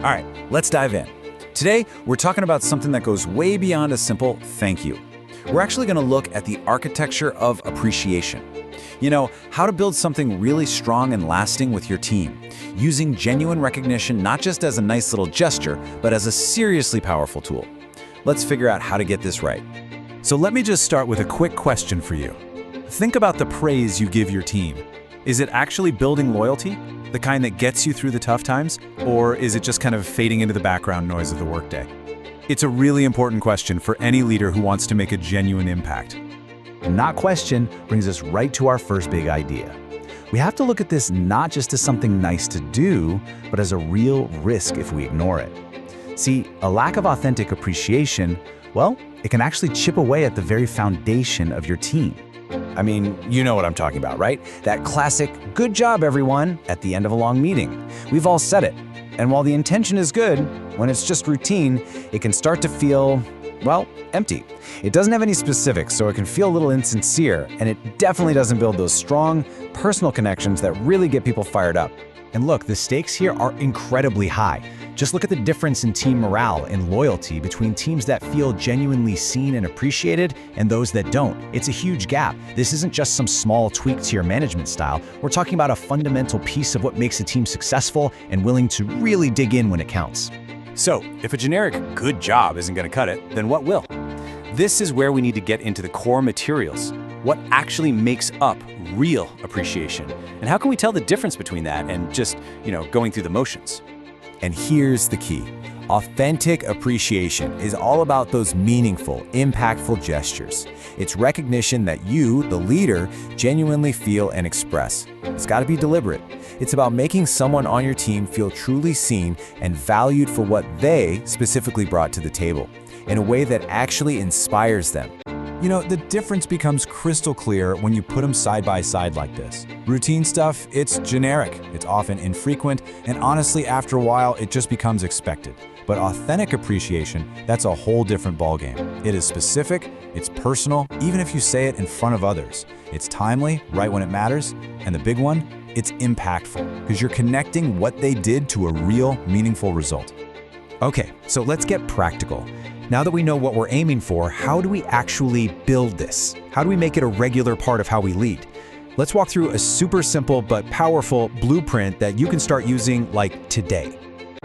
All right, let's dive in. Today, we're talking about something that goes way beyond a simple thank you. We're actually going to look at the architecture of appreciation. You know, how to build something really strong and lasting with your team, using genuine recognition not just as a nice little gesture, but as a seriously powerful tool. Let's figure out how to get this right. So let me just start with a quick question for you. Think about the praise you give your team. Is it actually building loyalty, the kind that gets you through the tough times, or is it just kind of fading into the background noise of the workday? It's a really important question for any leader who wants to make a genuine impact. Not question brings us right to our first big idea. We have to look at this not just as something nice to do, but as a real risk if we ignore it. See, a lack of authentic appreciation, well, it can actually chip away at the very foundation of your team. I mean, you know what I'm talking about, right? That classic, "good job, everyone," at the end of a long meeting. We've all said it. And while the intention is good, when it's just routine, it can start to feel, well, empty. It doesn't have any specifics, so it can feel a little insincere, and it definitely doesn't build those strong, personal connections that really get people fired up. And look, the stakes here are incredibly high. Just look at the difference in team morale and loyalty between teams that feel genuinely seen and appreciated and those that don't. It's a huge gap. This isn't just some small tweak to your management style. We're talking about a fundamental piece of what makes a team successful and willing to really dig in when it counts. So, if a generic "good job" isn't going to cut it, then what will? This is where we need to get into the core materials. What actually makes up real appreciation? And how can we tell the difference between that and just, going through the motions? And here's the key. Authentic appreciation is all about those meaningful, impactful gestures. It's recognition that you, the leader, genuinely feel and express. It's got to be deliberate. It's about making someone on your team feel truly seen and valued for what they specifically brought to the table, in a way that actually inspires them. You know, the difference becomes crystal clear when you put them side by side like this. Routine stuff, it's generic, it's often infrequent, and honestly, after a while, it just becomes expected. But authentic appreciation, that's a whole different ballgame. It is specific, it's personal, even if you say it in front of others. It's timely, right when it matters, and the big one, it's impactful, because you're connecting what they did to a real, meaningful result. Okay, so let's get practical. Now that we know what we're aiming for, how do we actually build this? How do we make it a regular part of how we lead? Let's walk through a super simple but powerful blueprint that you can start using like today.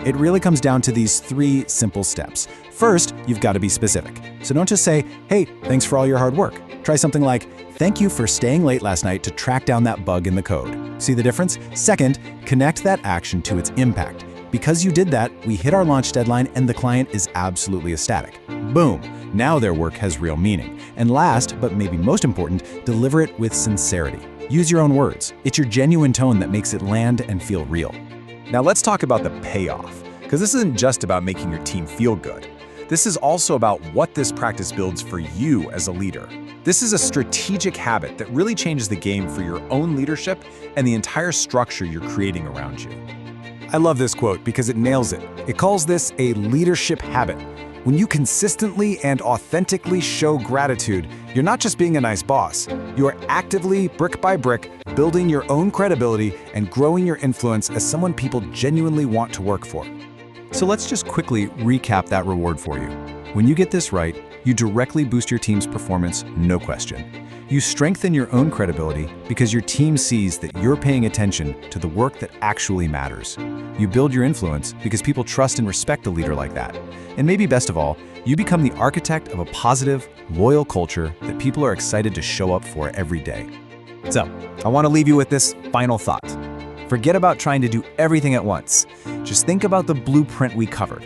It really comes down to these 3 simple steps. First, you've got to be specific. So don't just say, "Hey, thanks for all your hard work." Try something like, "Thank you for staying late last night to track down that bug in the code." See the difference? Second, connect that action to its impact. Because you did that, we hit our launch deadline and the client is absolutely ecstatic. Boom! Now their work has real meaning. And last, but maybe most important, deliver it with sincerity. Use your own words. It's your genuine tone that makes it land and feel real. Now let's talk about the payoff, because this isn't just about making your team feel good. This is also about what this practice builds for you as a leader. This is a strategic habit that really changes the game for your own leadership and the entire structure you're creating around you. I love this quote because it nails it. It calls this a leadership habit. When you consistently and authentically show gratitude, you're not just being a nice boss. You are actively, brick by brick, building your own credibility and growing your influence as someone people genuinely want to work for. So let's just quickly recap that reward for you. When you get this right, you directly boost your team's performance, no question. You strengthen your own credibility because your team sees that you're paying attention to the work that actually matters. You build your influence because people trust and respect a leader like that. And maybe best of all, you become the architect of a positive, loyal culture that people are excited to show up for every day. So, I want to leave you with this final thought. Forget about trying to do everything at once. Just think about the blueprint we covered.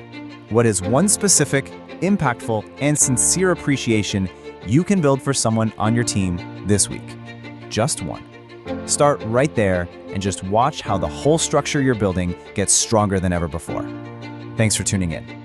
What is one specific, impactful, and sincere appreciation you can build for someone on your team this week? Just one. Start right there and just watch how the whole structure you're building gets stronger than ever before. Thanks for tuning in.